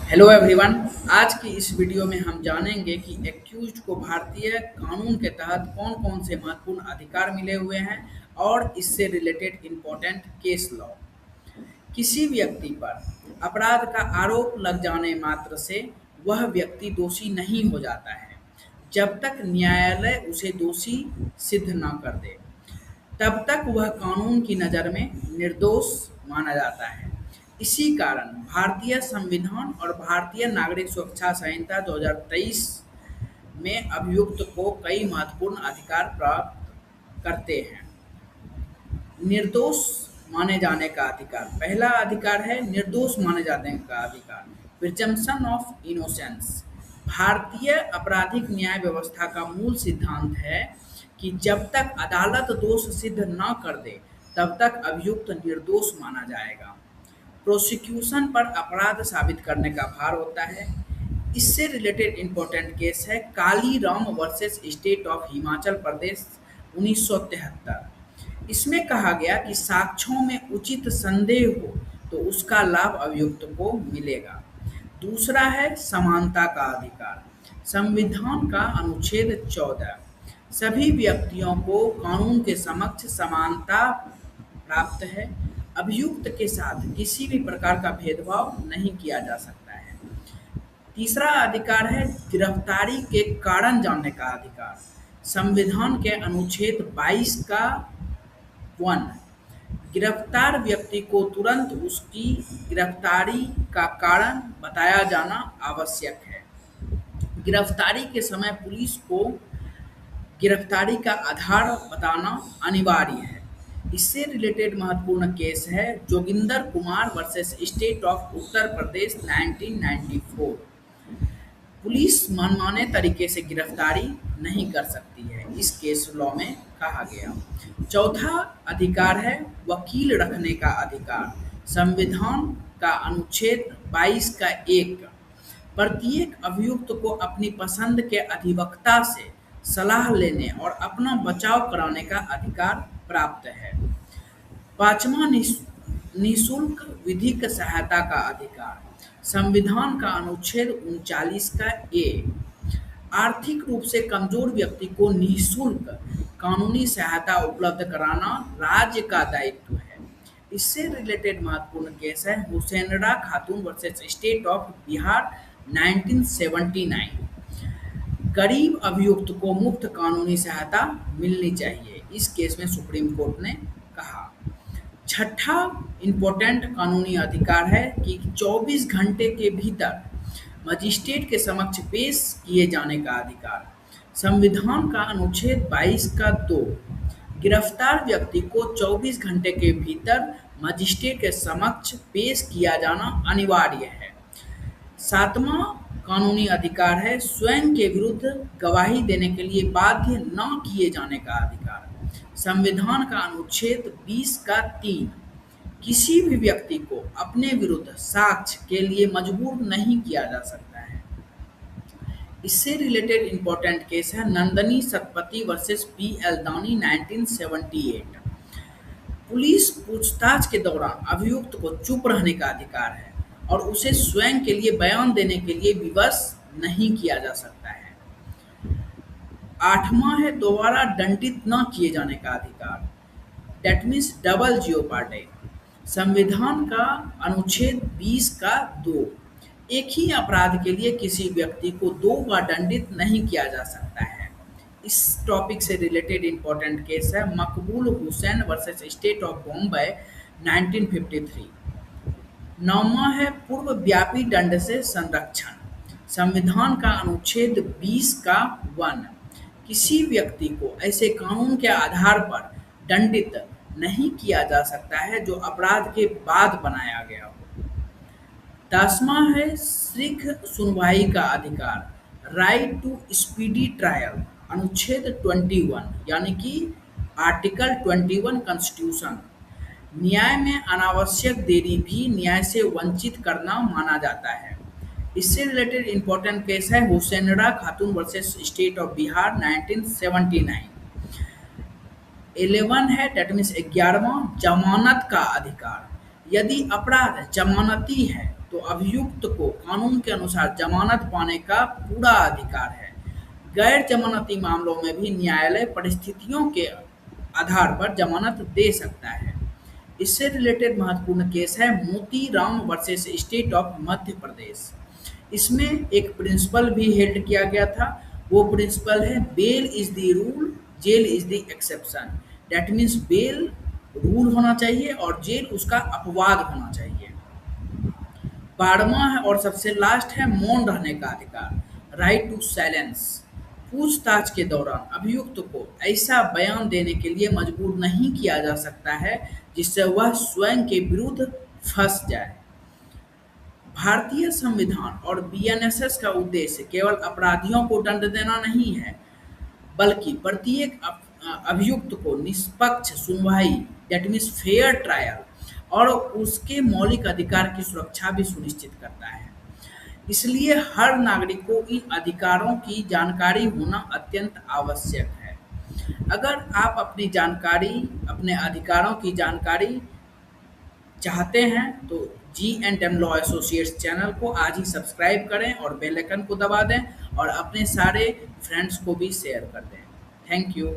Hello everyone. आज की इस वीडियो में हम जानेंगे कि एक्यूज्ड को भारतीय कानून के तहत कौन-कौन से महत्वपूर्ण अधिकार मिले हुए हैं और इससे रिलेटेड इम्पोर्टेंट केस लॉ। किसी व्यक्ति पर अपराध का आरोप लग जाने मात्र से वह व्यक्ति दोषी नहीं हो जाता है, जब तक न्यायालय उसे दोषी सिद्ध न कर दे। तब तक वह कानून की नज़र में निर्दोष माना जाता है। इसी कारण भारतीय संविधान और भारतीय नागरिक सुरक्षा संहिता 2023 में अभियुक्त को कई महत्वपूर्ण अधिकार प्राप्त करते हैं। निर्दोष माने जाने का अधिकार। पहला अधिकार है निर्दोष माने जाने का अधिकार, प्रिजम्पशन ऑफ इनोसेंस। भारतीय आपराधिक न्याय व्यवस्था का मूल सिद्धांत है कि जब तक अदालत दोष सिद्ध न कर दे, तब तक अभियुक्त निर्दोष माना जाएगा। प्रोसिक्यूशन पर अपराध साबित करने का भार होता है। इससे रिलेटेड इम्पोर्टेंट केस है Kaliram versus state of Himachal Pradesh 1973। इसमें कहा गया कि साक्ष्यों में उचित संदेह हो तो उसका लाभ अभियुक्त को मिलेगा। दूसरा है समानता का अधिकार। संविधान का अनुच्छेद 14 सभी व्यक्तियों को कानून के समक्ष समानता प्राप्त है। अभियुक्त के साथ किसी भी प्रकार का भेदभाव नहीं किया जा सकता है। तीसरा अधिकार है गिरफ्तारी के कारण जानने का अधिकार। संविधान के अनुच्छेद 22 का 1 गिरफ्तार व्यक्ति को तुरंत उसकी गिरफ्तारी का कारण बताया जाना आवश्यक है। गिरफ्तारी के समय पुलिस को गिरफ्तारी का आधार बताना अनिवार्य है। इससे रिलेटेड महत्वपूर्ण केस है Joginder Kumar versus state of Uttar Pradesh 1994। Police मनमाने तरीके से गिरफ्तारी नहीं कर सकती है, इस केस लॉ में कहा गया। चौथा अधिकार है वकील रखने का अधिकार। संविधान का अनुच्छेद 22 का 1 प्रत्येक अभियुक्त को अपनी पसंद के अधिवक्ता से सलाह लेने और अपना बचाव कराने का अधिकार प्राप्त है। पाँचवां निःशुल्क विधिक सहायता का अधिकार। संविधान का अनुच्छेद 39 का ए आर्थिक रूप से कमजोर व्यक्ति को निःशुल्क कानूनी सहायता उपलब्ध कराना राज्य का दायित्व है। इससे रिलेटेड महत्वपूर्ण केस है हुसैनरा खातून वर्सेस स्टेट ऑफ बिहार 1979। गरीब अभियुक्त को मुफ्त कानूनी सहायता मिलनी चाहिए, इस केस में सुप्रीम कोर्ट ने कहा। छठा इम्पोर्टेंट कानूनी अधिकार है कि 24 घंटे के भीतर मजिस्ट्रेट के समक्ष पेश किए जाने का अधिकार। संविधान का अनुच्छेद 22 का 2 गिरफ्तार व्यक्ति को 24 घंटे के भीतर मजिस्ट्रेट के समक्ष पेश किया जाना अनिवार्य है। सातवां कानूनी अधिकार है स्वयं के विरुद्ध गवाही देने के लिए बाध्य न किए जाने का अधिकार। संविधान का अनुच्छेद 20 का 3 किसी भी व्यक्ति को अपने विरुद्ध साक्ष्य के लिए मजबूर नहीं किया जा सकता है। इससे रिलेटेड इम्पोर्टेंट केस है Nandini Satpathy versus P एल्दानी 1978। Police पूछताछ के दौरान अभियुक्त को चुप रहने का अधिकार है और उसे स्वयं के लिए बयान देने के लिए विवश नहीं किया जा सकता है। आठवां है दोबारा दंडित न किए जाने का अधिकार, डेट मीन्स डबल जियोपार्डी। संविधान का अनुच्छेद 20 का 2 एक ही अपराध के लिए किसी व्यक्ति को 2 बार दंडित नहीं किया जा सकता है। इस टॉपिक से रिलेटेड इम्पोर्टेंट केस है मकबूल Hussain versus state of Bombay 1953। नौवां है पूर्व व्यापी दंड से संरक्षण। संविधान का अनुच्छेद 20 का 1 किसी व्यक्ति को ऐसे कानून के आधार पर दंडित नहीं किया जा सकता है जो अपराध के बाद बनाया गया हो। 10वां है शीघ्र सुनवाई का अधिकार, राइट टू स्पीडी ट्रायल। अनुच्छेद 21 यानी कि आर्टिकल 21 कॉन्स्टिट्यूशन। न्याय में अनावश्यक देरी भी न्याय से वंचित करना माना जाता है। इससे रिलेटेड इम्पोर्टेंट केस है हुसैनरा खातून वर्सेस स्टेट ऑफ बिहार 1979। 11 है डेट मीन्स 11वां जमानत का अधिकार। यदि अपराध जमानती है तो अभियुक्त को कानून के अनुसार जमानत पाने का पूरा अधिकार है। गैर जमानती मामलों में भी न्यायालय परिस्थितियों के आधार पर जमानत दे सकता है। इससे रिलेटेड महत्वपूर्ण केस है मोती Ram versus state of Madhya Pradesh. इसमें एक प्रिंसिपल भी हेल्ड किया गया था। वो प्रिंसिपल है bail is the rule, jail is the exception. That means bail rule होना चाहिए और जेल उसका अपवाद होना चाहिए। 12वां है और सबसे लास्ट है मौन रहने का अधिकार, राइट टू साइलेंस। पूछताछ के दौरान अभियुक्त को ऐसा बयान देने के लिए मजबूर नहीं किया जा सकता है जिससे वह स्वयं के विरुद्ध फंस जाए। भारतीय संविधान और बीएनएसएस का उद्देश्य केवल अपराधियों को दंड देना नहीं है, बल्कि प्रत्येक अभियुक्त को निष्पक्ष सुनवाई, दैट मीन्स फेयर ट्रायल, और उसके मौलिक अधिकार की सुरक्षा भी सुनिश्चित करता है। इसलिए हर नागरिक को इन अधिकारों की जानकारी होना अत्यंत आवश्यक है। अगर आप अपनी जानकारी, अपने अधिकारों की जानकारी चाहते हैं तो G&M लॉ एसोसिएट्स चैनल को आज ही सब्सक्राइब करें और बेल आइकन को दबा दें और अपने सारे फ्रेंड्स को भी शेयर कर दें। Thank you.